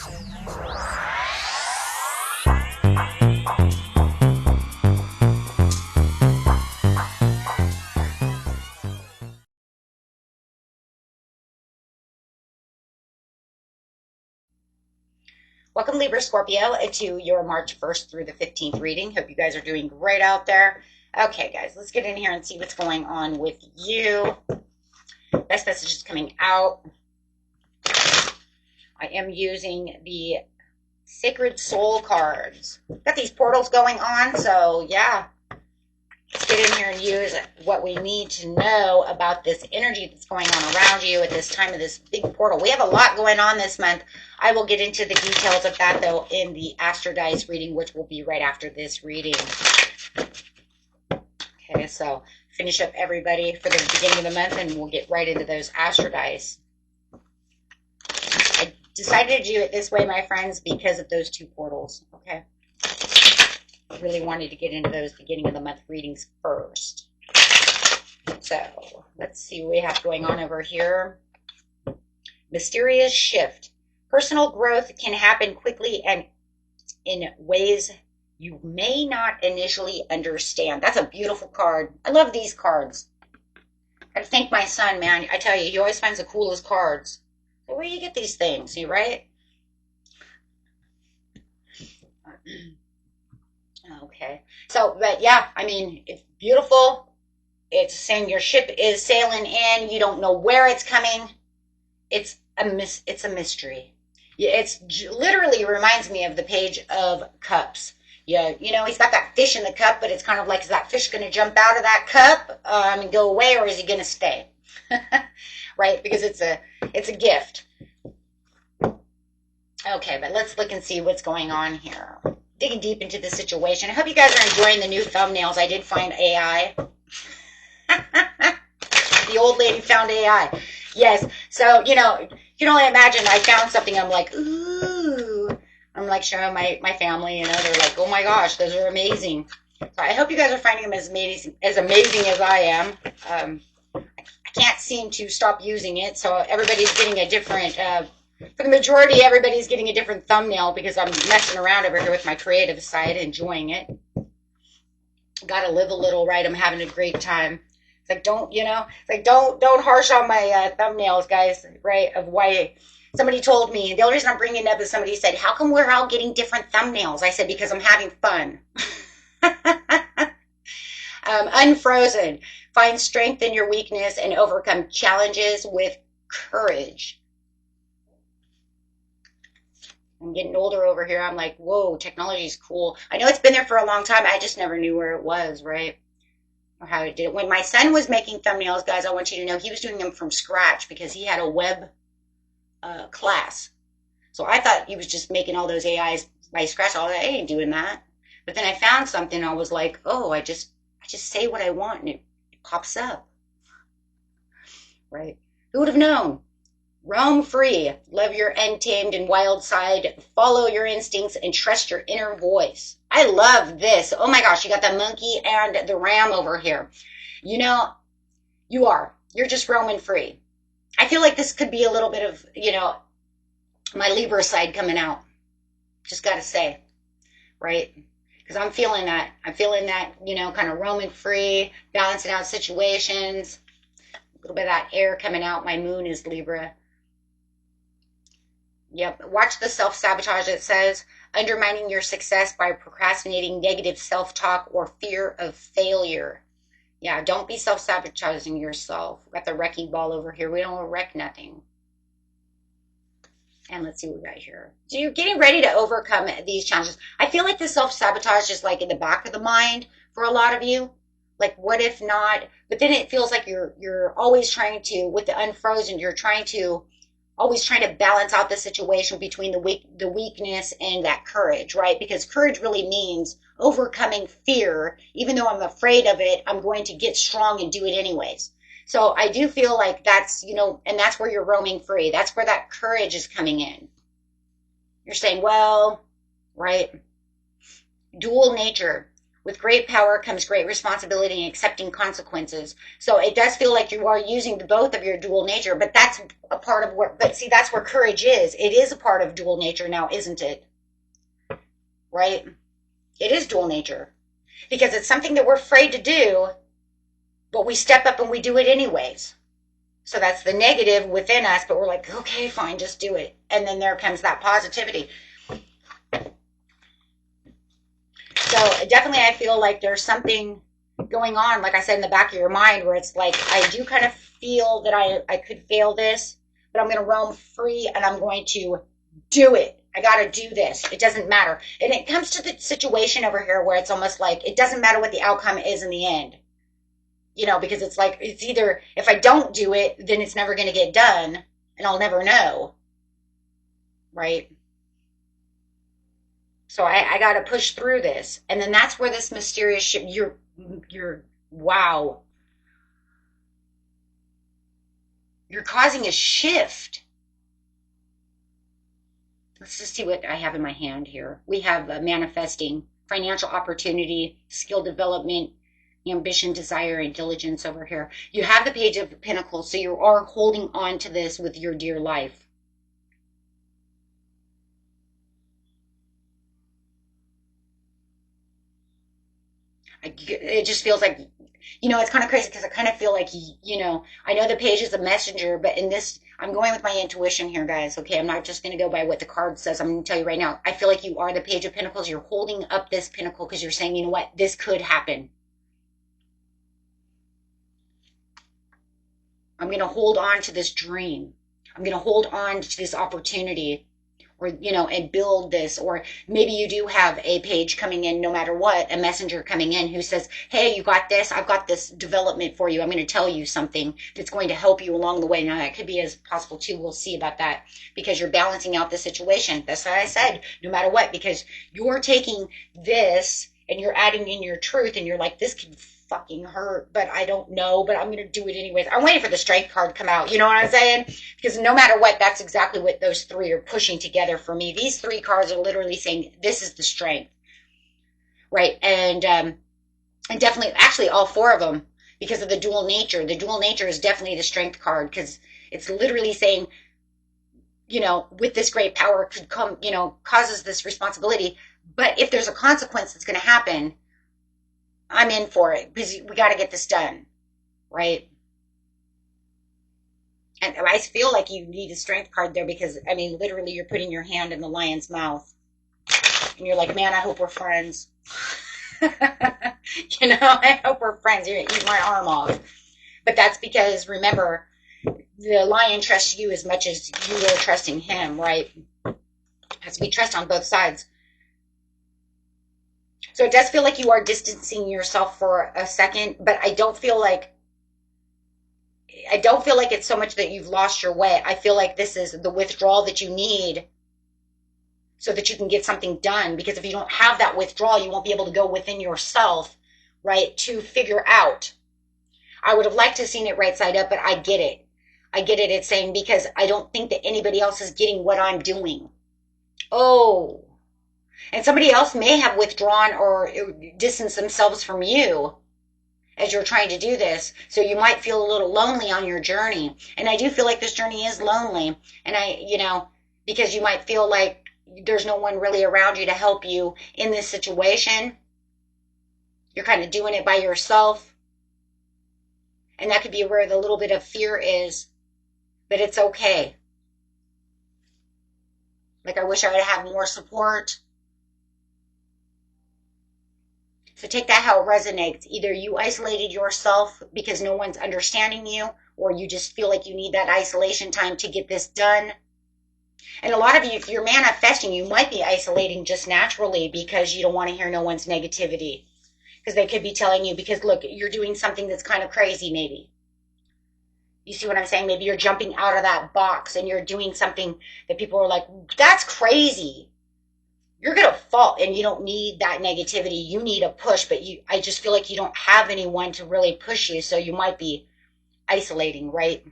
Welcome, Libra Scorpio, to your March 1st through the 15th reading. Hope you guys are doing great out there. Okay, guys, let's get in here and see what's going on with you. Best messages coming out. I am using the Sacred Soul cards. Got these portals going on, so yeah. Let's get in here and use what we need to know about this energy that's going on around you at this time of this big portal. We have a lot going on this month. I will get into the details of that, though, in the Astro Dice reading, which will be right after this reading. Okay, so finish up everybody for the beginning of the month, and we'll get right into those Astro Dice. I decided to do it this way, my friends, because of those two portals, okay? I really wanted to get into those beginning of the month readings first. So let's see what we have going on over here. Mysterious shift. Personal growth can happen quickly and in ways you may not initially understand. That's a beautiful card. I love these cards. I thank my son, man. I tell you, he always finds the coolest cards. So where do you get these things, you right? Okay, so, but yeah, I mean, it's beautiful. It's saying your ship is sailing in. You don't know where it's coming. It's a mystery. Yeah, it's literally reminds me of the Page of Cups. Yeah, you know, he's got that fish in the cup, but it's kind of like, is that fish going to jump out of that cup and go away, or is he going to stay? Right, because it's a gift. Okay, but let's look and see what's going on here. Digging deep into the situation. I hope you guys are enjoying the new thumbnails. I did find AI. The old lady found AI. Yes. So, you know, you can only imagine I found something. I'm like, ooh. I'm like showing my family, you know, they're like, oh my gosh, those are amazing. So I hope you guys are finding them as amazing as I am. I can't seem to stop using it. So everybody's getting a different, for the majority, everybody's getting a different thumbnail because I'm messing around over here with my creative side, enjoying it. Got to live a little, right? I'm having a great time. It's like, don't, you know, it's like, don't harsh on my thumbnails, guys, right? Of why somebody told me, the only reason I'm bringing it up is somebody said, how come we're all getting different thumbnails? I said, because I'm having fun. Unfrozen. Find strength in your weakness and overcome challenges with courage. I'm getting older over here. I'm like, whoa, technology is cool. I know it's been there for a long time. I just never knew where it was, right? Or how it did it. When my son was making thumbnails, guys, I want you to know he was doing them from scratch because he had a web class. So I thought he was just making all those AIs by scratch. I ain't doing that. But then I found something. I was like, oh, I just say what I want and it pops up. Right? Who would have known? Roam free, love your untamed and wild side, follow your instincts, and trust your inner voice. I love this. Oh my gosh, you got the monkey and the ram over here. You know, you're just roaming free. I feel like this could be a little bit of, you know, my Libra side coming out. Just got to say, right? Because I'm feeling that, you know, kind of roaming free, balancing out situations. A little bit of that air coming out. My moon is Libra. Yep. Watch the self-sabotage. It says undermining your success by procrastinating, negative self-talk, or fear of failure. Yeah, don't be self-sabotaging yourself. We've got the wrecking ball over here. We don't wreck nothing. And let's see what we got here. So you're getting ready to overcome these challenges. I feel like the self-sabotage is like in the back of the mind for a lot of you. Like, what if not? But then it feels like you're always trying to, with the unfrozen, you're always trying to balance out the situation between the weakness and that courage, right? Because courage really means overcoming fear. Even though I'm afraid of it, I'm going to get strong and do it anyways. So I do feel like that's, you know, and that's where you're roaming free. That's where that courage is coming in. You're saying, well, right? Dual nature. With great power comes great responsibility and accepting consequences. So it does feel like you are using both of your dual nature, but that's a part of what, but see, that's where courage is. It is a part of dual nature now, isn't it? Right? It is dual nature because it's something that we're afraid to do, but we step up and we do it anyways. So that's the negative within us, but we're like, okay, fine, just do it. And then there comes that positivity. So definitely I feel like there's something going on, like I said, in the back of your mind where it's like, I do kind of feel that I could fail this, but I'm going to roam free and I'm going to do it. I got to do this. It doesn't matter. And it comes to the situation over here where it's almost like it doesn't matter what the outcome is in the end. You know, because it's like, it's either if I don't do it, then it's never going to get done and I'll never know. Right? So I got to push through this. And then that's where this mysterious shit, wow. You're causing a shift. Let's just see what I have in my hand here. We have manifesting, financial opportunity, skill development, ambition, desire, and diligence over here. You have the Page of Pentacles, so you are holding on to this with your dear life. It just feels like, you know, it's kind of crazy because I kind of feel like, you know, I know the Page is a messenger, but in this, I'm going with my intuition here, guys. Okay, I'm not just going to go by what the card says. I'm going to tell you right now. I feel like you are the Page of Pentacles. You're holding up this pinnacle because you're saying, you know what, this could happen. I'm going to hold on to this dream. I'm going to hold on to this opportunity, or, you know, and build this. Or maybe you do have a page coming in, no matter what, a messenger coming in who says, hey, you got this. I've got this development for you. I'm going to tell you something that's going to help you along the way. Now, that could be as possible too. We'll see about that because you're balancing out the situation. That's what I said, no matter what, because you're taking this and you're adding in your truth and you're like, this could fucking hurt, but I don't know, but I'm going to do it anyways. I'm waiting for the strength card to come out. You know what I'm saying? Because no matter what, that's exactly what those three are pushing together for me. These three cards are literally saying, this is the strength. Right. And definitely, actually all four of them, because of the dual nature. The dual nature is definitely the strength card because it's literally saying, you know, with this great power could come, you know, causes this responsibility. But if there's a consequence that's going to happen, I'm in for it because we got to get this done, right? And I feel like you need a strength card there because, I mean, literally you're putting your hand in the lion's mouth and you're like, man, I hope we're friends. You know, I hope we're friends. You're going to eat my arm off. But that's because, remember, the lion trusts you as much as you are trusting him, right? It has to be trust on both sides. So it does feel like you are distancing yourself for a second, but I don't feel like it's so much that you've lost your way. I feel like this is the withdrawal that you need so that you can get something done. Because if you don't have that withdrawal, you won't be able to go within yourself, right, to figure out. I would have liked to have seen it right side up, but I get it. I get it. It's saying because I don't think that anybody else is getting what I'm doing. Oh. And somebody else may have withdrawn or distanced themselves from you as you're trying to do this. So you might feel a little lonely on your journey. And I do feel like this journey is lonely. And you know, because you might feel like there's no one really around you to help you in this situation. You're kind of doing it by yourself. And that could be where the little bit of fear is. But it's okay. Like, I wish I would have more support. So take that how it resonates. Either you isolated yourself because no one's understanding you, or you just feel like you need that isolation time to get this done. And a lot of you, if you're manifesting, you might be isolating just naturally because you don't want to hear no one's negativity. Because they could be telling you, because look, you're doing something that's kind of crazy maybe. You see what I'm saying? Maybe you're jumping out of that box and you're doing something that people are like, that's crazy. You're going to fall, and you don't need that negativity. You need a push, but I just feel like you don't have anyone to really push you, so you might be isolating, right?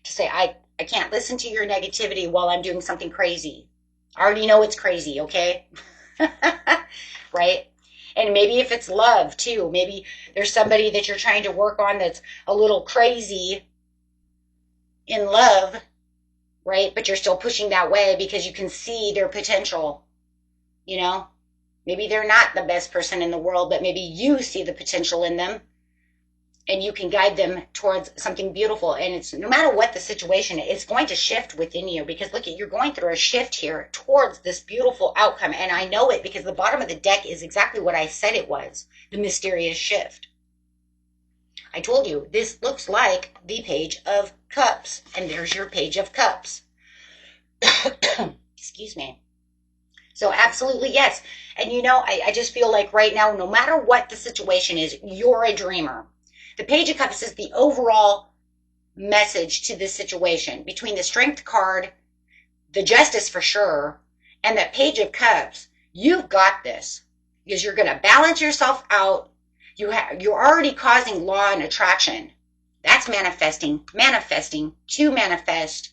To say, I can't listen to your negativity while I'm doing something crazy. I already know it's crazy, okay? Right? And maybe if it's love too, maybe there's somebody that you're trying to work on that's a little crazy in love, right? But you're still pushing that way because you can see their potential, you know? Maybe they're not the best person in the world, but maybe you see the potential in them and you can guide them towards something beautiful. And it's no matter what the situation, it's going to shift within you because look at, you're going through a shift here towards this beautiful outcome. And I know it because the bottom of the deck is exactly what I said it was, the mysterious shift. I told you, this looks like the Page of Cups. And there's your Page of Cups. Excuse me. So absolutely, yes. And you know, I just feel like right now, no matter what the situation is, you're a dreamer. The Page of Cups is the overall message to this situation. Between the Strength card, the Justice for sure, and that Page of Cups, you've got this. Because you're going to balance yourself out. You're already causing law and attraction. That's manifesting to manifest.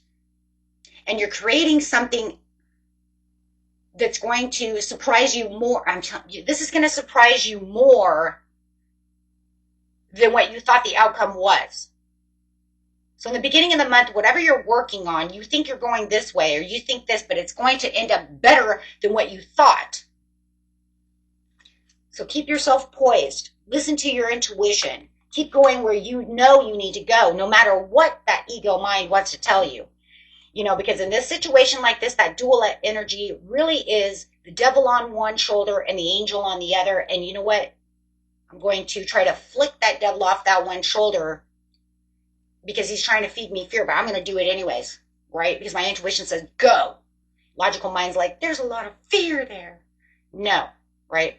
And you're creating something that's going to surprise you more. I'm telling you, this is going to surprise you more than what you thought the outcome was. So in the beginning of the month, whatever you're working on, you think you're going this way or you think this, but it's going to end up better than what you thought. So keep yourself poised. Listen to your intuition. Keep going where you know you need to go, no matter what that ego mind wants to tell you. You know, because in this situation like this, that dual energy really is the devil on one shoulder and the angel on the other. And you know what? I'm going to try to flick that devil off that one shoulder because he's trying to feed me fear, but I'm going to do it anyways, right? Because my intuition says, go. Logical mind's like, there's a lot of fear there. No, right?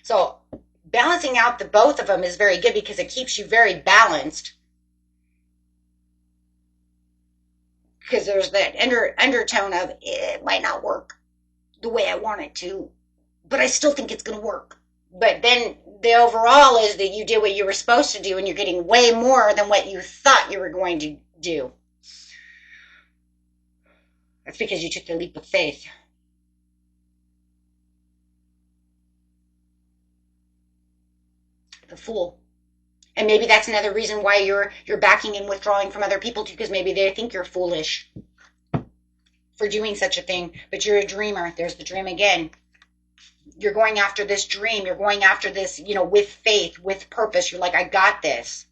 So balancing out the both of them is very good because it keeps you very balanced. Because there's that undertone of it might not work the way I want it to, but I still think it's going to work. But then the overall is that you did what you were supposed to do and you're getting way more than what you thought you were going to do. That's because you took the leap of faith. The Fool. And maybe that's another reason why you're backing and withdrawing from other people too, because maybe they think you're foolish for doing such a thing. But you're a dreamer. There's the dream again. You're going after this dream. You're going after this, you know, with faith, with purpose. You're like, I got this.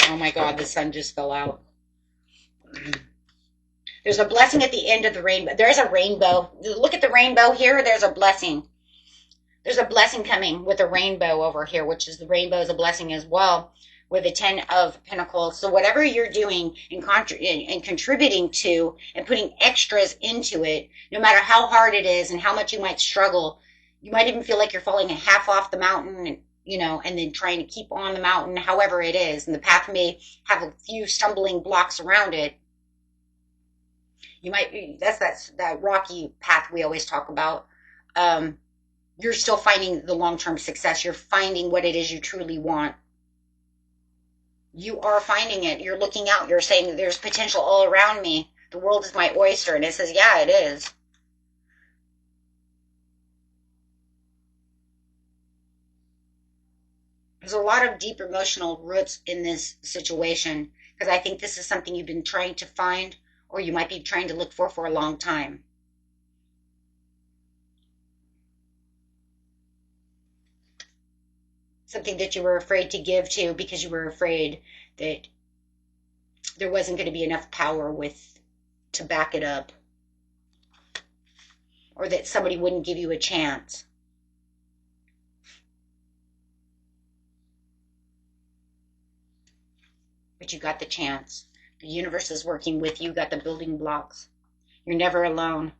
Oh my God, the sun just fell out. There's a blessing at the end of the rainbow. There's a rainbow. Look at the rainbow here. There's a blessing. There's a blessing coming with a rainbow over here, which is the rainbow is a blessing as well with the 10 of Pentacles. So whatever you're doing and contributing to and putting extras into it, no matter how hard it is and how much you might struggle, you might even feel like you're falling a half off the mountain and, you know, and then trying to keep on the mountain, however it is. And the path may have a few stumbling blocks around it. You might, that's that rocky path we always talk about. You're still finding the long-term success. You're finding what it is you truly want. You are finding it. You're looking out. You're saying there's potential all around me. The world is my oyster. And it says, yeah, it is. There's a lot of deep emotional roots in this situation because I think this is something you've been trying to find or you might be trying to look for a long time. Something that you were afraid to give to because you were afraid that there wasn't going to be enough power to back it up. Or that somebody wouldn't give you a chance. But you got the chance. The universe is working with you. You got the building blocks. You're never alone.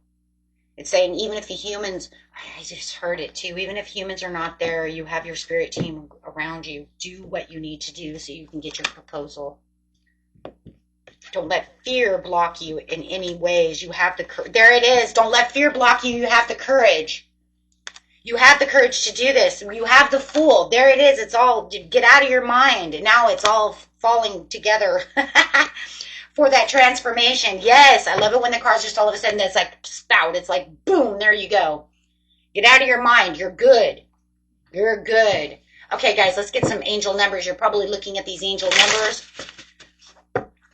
It's saying even if the humans, I just heard it too, even if humans are not there, you have your spirit team around you. Do what you need to do so you can get your proposal. Don't let fear block you in any ways. You have the courage. There it is. Don't let fear block you. You have the courage. You have the courage to do this. You have the Fool. There it is. It's all, get out of your mind. Now it's all falling together for that transformation. Yes, I love it when the cards just all of a sudden it's like spout. It's like boom, there you go. Get out of your mind. You're good. You're good. Okay, guys, let's get some angel numbers. You're probably looking at these angel numbers.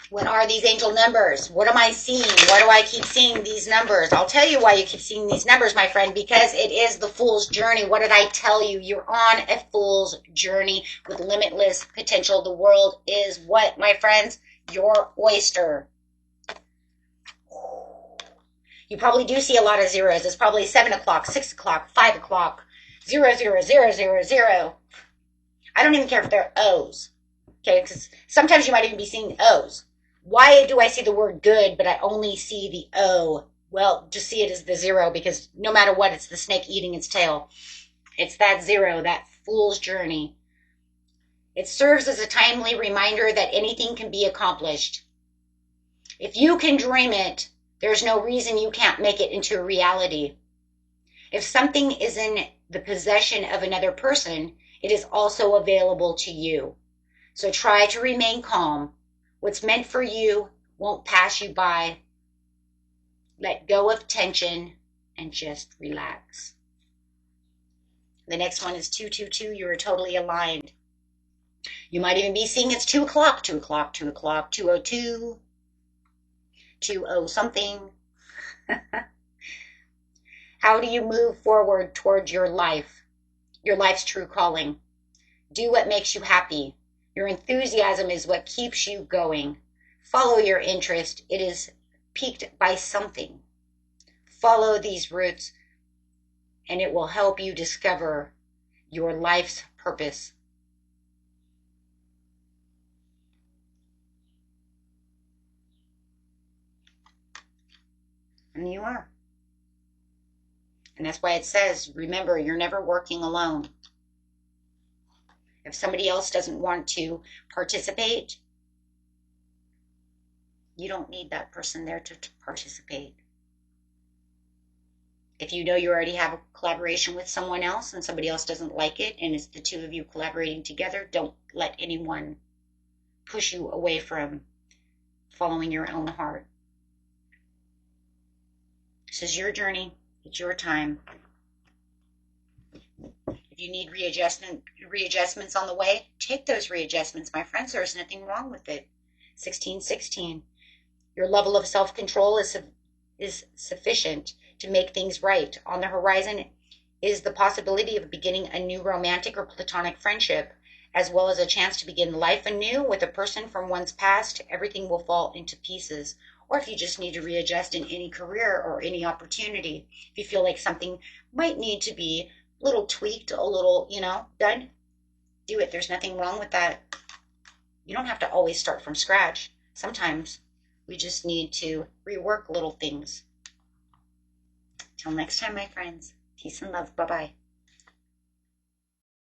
What are these angel numbers? What am I seeing? Why do I keep seeing these numbers? I'll tell you why you keep seeing these numbers, my friend, because it is the fool's journey. What did I tell you? You're on a fool's journey with limitless potential. The world is what, my friends? Your oyster. You probably do see a lot of zeros. It's probably 7 o'clock, 6 o'clock, 5 o'clock, 0, 0, 0, 0, 0. I don't even care if they're O's. Okay, because sometimes you might even be seeing O's. Why do I see the word good, but I only see the O? Well, just see it as the 0, because no matter what, it's the snake eating its tail. It's that 0, that fool's journey. It serves as a timely reminder that anything can be accomplished. If you can dream it, there's no reason you can't make it into a reality. If something is in the possession of another person, it is also available to you. So try to remain calm. What's meant for you won't pass you by. Let go of tension and just relax. The next one is 222. You are totally aligned. You might even be seeing it's 2 o'clock, 2 o'clock, 2 o'clock, 2:02, 2:0 something. How do you move forward towards your life's true calling? Do what makes you happy. Your enthusiasm is what keeps you going. Follow your interest. It is piqued by something. Follow these roots, and it will help you discover your life's purpose. And you are. And that's why it says, remember, you're never working alone. If somebody else doesn't want to participate, you don't need that person there to participate. If you know you already have a collaboration with someone else and somebody else doesn't like it and it's the two of you collaborating together, don't let anyone push you away from following your own heart. This is your journey. It's your time. If you need readjustments on the way, take those readjustments, my friends. There's nothing wrong with it. 1616. Your level of self-control is sufficient to make things right. On the horizon is the possibility of beginning a new romantic or platonic friendship, as well as a chance to begin life anew with a person from one's past. Everything will fall into pieces. Or if you just need to readjust in any career or any opportunity, if you feel like something might need to be a little tweaked, a little, done, do it. There's nothing wrong with that. You don't have to always start from scratch. Sometimes we just need to rework little things. Till next time, my friends. Peace and love. Bye-bye.